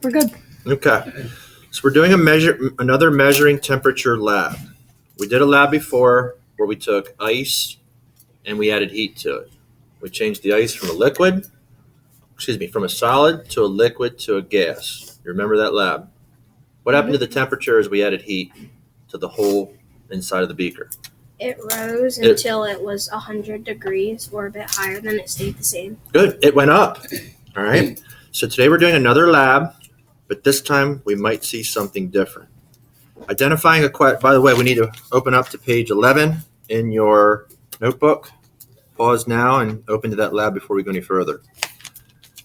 We're good. Okay. So we're doing another measuring temperature lab. We did a lab before where we took ice and we added heat to it. We changed the ice from a solid to a liquid to a gas. You remember that lab? What happened to the temperature as we added heat to the whole inside of the beaker? It rose until it was 100 degrees or a bit higher, then it stayed the same. Good. It went up. All right. So today we're doing another lab, but this time we might see something different. Identifying by the way, we need to open up to page 11 in your notebook. Pause now and open to that lab before we go any further.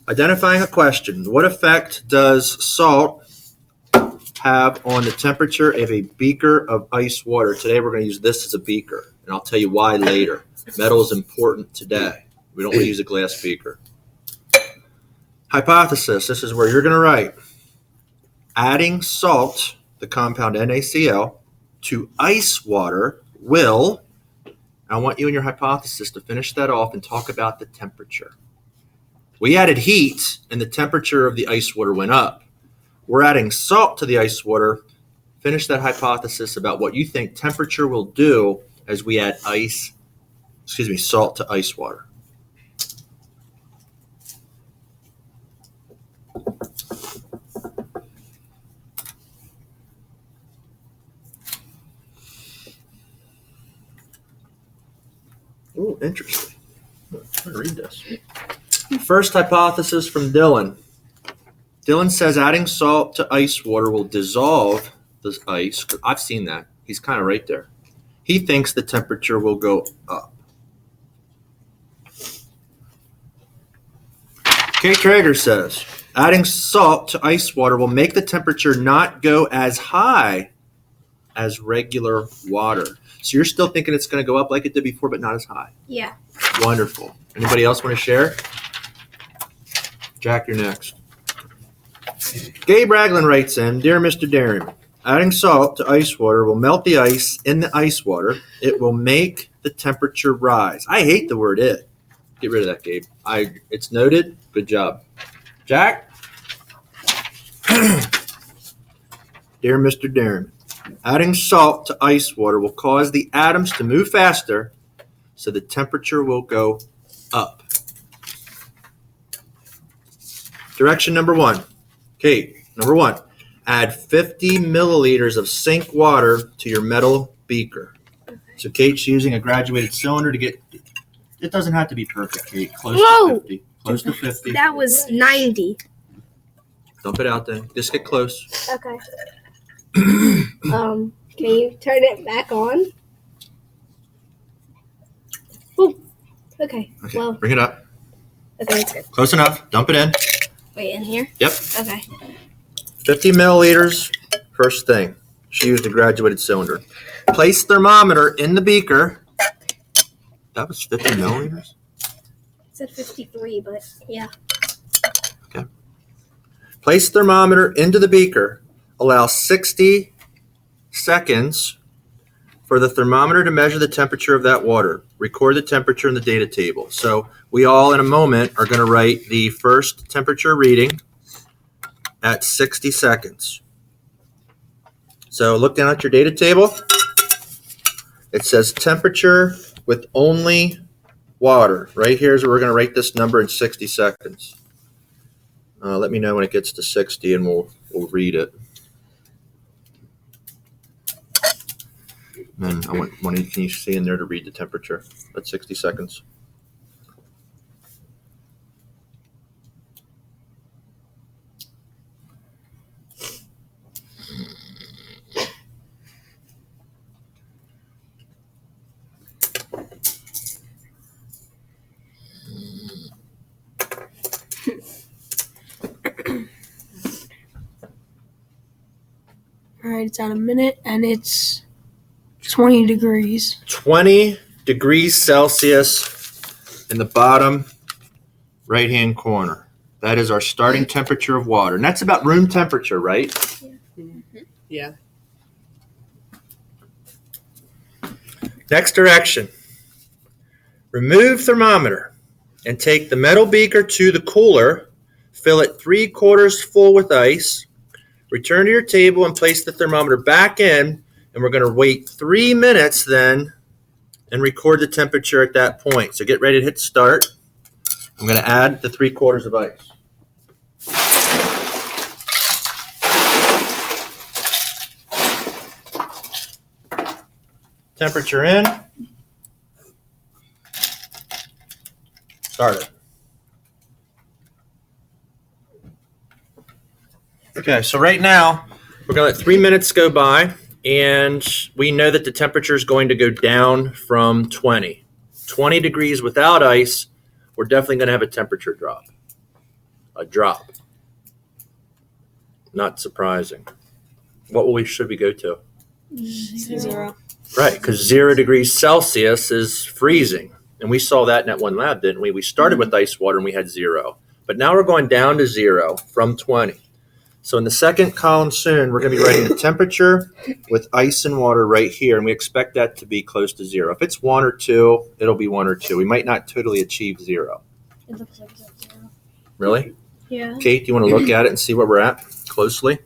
Identifying a question. What effect does salt have on the temperature of a beaker of ice water? Today we're going to use this as a beaker, and I'll tell you why later. Metal is important today. We don't want to use a glass beaker. Hypothesis. This is where you're going to write. Adding salt, the compound NaCl, to ice water will... I want you in your hypothesis to finish that off and talk about the temperature. We added heat, and the temperature of the ice water went up. We're adding salt to the ice water. Finish that hypothesis about what you think temperature will do as we add salt to ice water. Oh, interesting. I'm going to read this. First hypothesis from Dylan. Dylan says adding salt to ice water will dissolve the ice. I've seen that. He's kind of right there. He thinks the temperature will go up. Kate Traeger says adding salt to ice water will make the temperature not go as high as regular water. So you're still thinking it's going to go up like it did before, but not as high? Yeah. Wonderful. Anybody else want to share? Jack, you're next. Gabe Raglan writes in, Dear Mr. Darren, adding salt to ice water will melt the ice in the ice water. It will make the temperature rise. I hate the word it. Get rid of that, Gabe. It's noted. Good job. Jack? Dear Mr. Darren, adding salt to ice water will cause the atoms to move faster, so the temperature will go up. Direction number 1. Kate, number 1. Add 50 milliliters of sink water to your metal beaker. Okay. So Kate's using a graduated cylinder to get... It doesn't have to be perfect, Kate. Close to 50. Close to 50. That was 90. Dump it out then. Just get close. Okay. Can you turn it back on? Oh, okay. Well, bring it up. Okay, that's good. Close enough. Dump it in. Wait, in here? Yep. Okay. 50 milliliters. First thing. She used a graduated cylinder. Place thermometer in the beaker. That was 50 milliliters? It said 53, but yeah. Okay. Place thermometer into the beaker. Allow 60 seconds for the thermometer to measure the temperature of that water. Record the temperature in the data table. So we all, in a moment, are going to write the first temperature reading at 60 seconds. So look down at your data table. It says temperature with only water. Right here is where we're going to write this number in 60 seconds. Let me know when it gets to 60 and we'll read it. And I want can you see in there to read the temperature at 60 seconds? All right, it's at a minute, and it's 20 degrees. 20 degrees Celsius in the bottom right-hand corner. That is our starting temperature of water. And that's about room temperature, right? Yeah. Mm-hmm. Yeah. Next direction. Remove thermometer and take the metal beaker to the cooler. fill it 3/4 full with ice. Return to your table and place the thermometer back in, and we're going to wait 3 minutes then and record the temperature at that point. So get ready to hit start. I'm going to add the 3/4 of ice. Temperature in. Start it. Okay, so right now we're going to let 3 minutes go by, and we know that the temperature is going to go down from 20. 20 degrees without ice, we're definitely going to have a temperature drop. A drop. Not surprising. What should we go to? 0. Right, because 0 degrees Celsius is freezing. And we saw that in that one lab, didn't we? We started with ice water and we had 0. But now we're going down to 0 from 20. So in the second column soon, we're going to be writing the temperature with ice and water right here. And we expect that to be close to 0. If it's 1 or 2, it'll be 1 or 2. We might not totally achieve 0. It looks like it's at 0. Really? Yeah. Kate, do you want to look at it and see where we're at closely?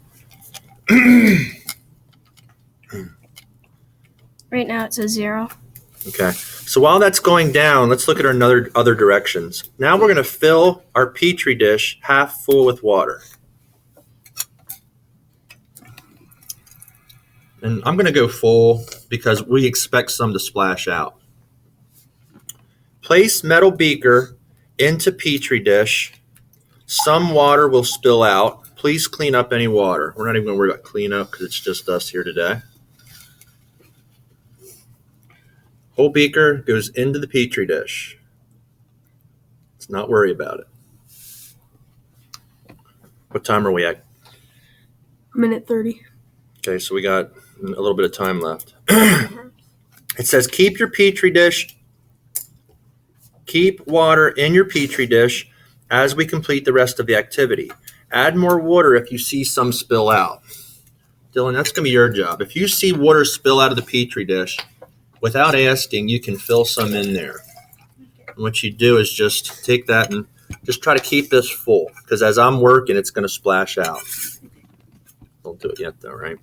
Right now it says 0. Okay. So while that's going down, let's look at our other directions. Now we're going to fill our Petri dish half full with water. And I'm going to go full because we expect some to splash out. Place metal beaker into Petri dish. Some water will spill out. Please clean up any water. We're not even going to worry about cleanup because it's just us here today. Whole beaker goes into the Petri dish. Let's not worry about it. What time are we at? 1:30. Okay, so we got a little bit of time left. It says keep your Petri dish, keep water in your Petri dish as we complete the rest of the activity. Add more water if you see some spill out. Dylan, that's going to be your job. If you see water spill out of the Petri dish, without asking, you can fill some in there. And what you do is just take that and just try to keep this full, because as I'm working, it's going to splash out. Don't do it yet, though, right?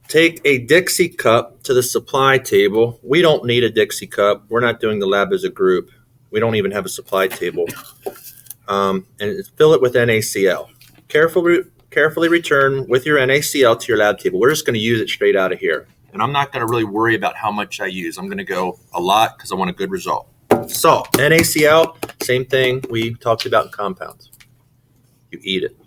Take a Dixie cup to the supply table. We don't need a Dixie cup. We're not doing the lab as a group. We don't even have a supply table. And fill it with NaCl. Carefully return with your NaCl to your lab table. We're just going to use it straight out of here. And I'm not going to really worry about how much I use. I'm going to go a lot because I want a good result. Salt, NaCl, same thing we talked about in compounds. You eat it.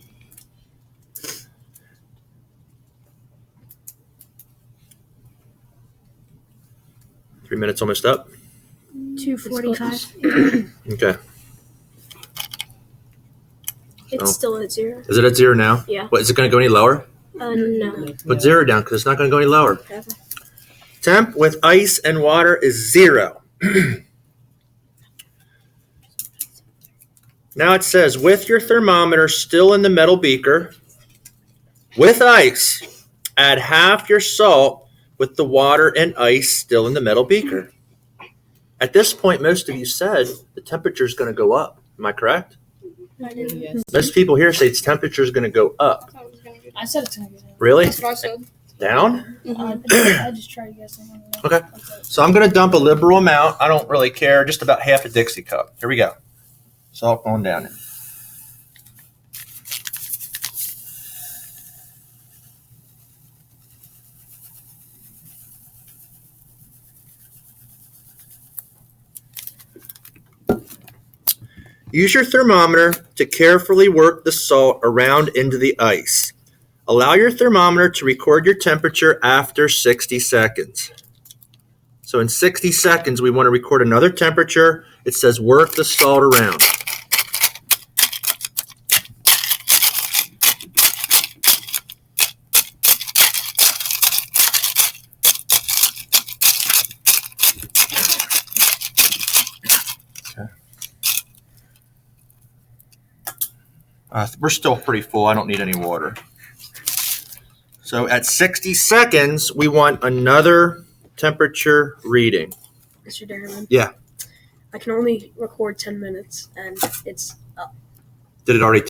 Three minutes almost up. 2:45. Okay. It's still at 0. Is it at 0 now? Yeah. What, is it going to go any lower? No. Put 0 down because it's not going to go any lower. Okay. Temp with ice and water is 0. Now it says, with your thermometer still in the metal beaker, with ice, add half your salt with the water and ice still in the metal beaker. At this point, most of you said the temperature is going to go up. Am I correct? Yes. Most people here say its temperature is going to go up. I said it's gonna go down. Really? That's what I said. Down? I just tried guessing. Okay. So I'm going to dump a liberal amount. I don't really care. Just about half a Dixie cup. Here we go. Salt going down there. Use your thermometer to carefully work the salt around into the ice. Allow your thermometer to record your temperature after 60 seconds. So in 60 seconds, we want to record another temperature. It says work the salt around. We're still pretty full. I don't need any water. So at 60 seconds, we want another temperature reading. Mr. Derriman. Yeah. I can only record 10 minutes, and it's Did it already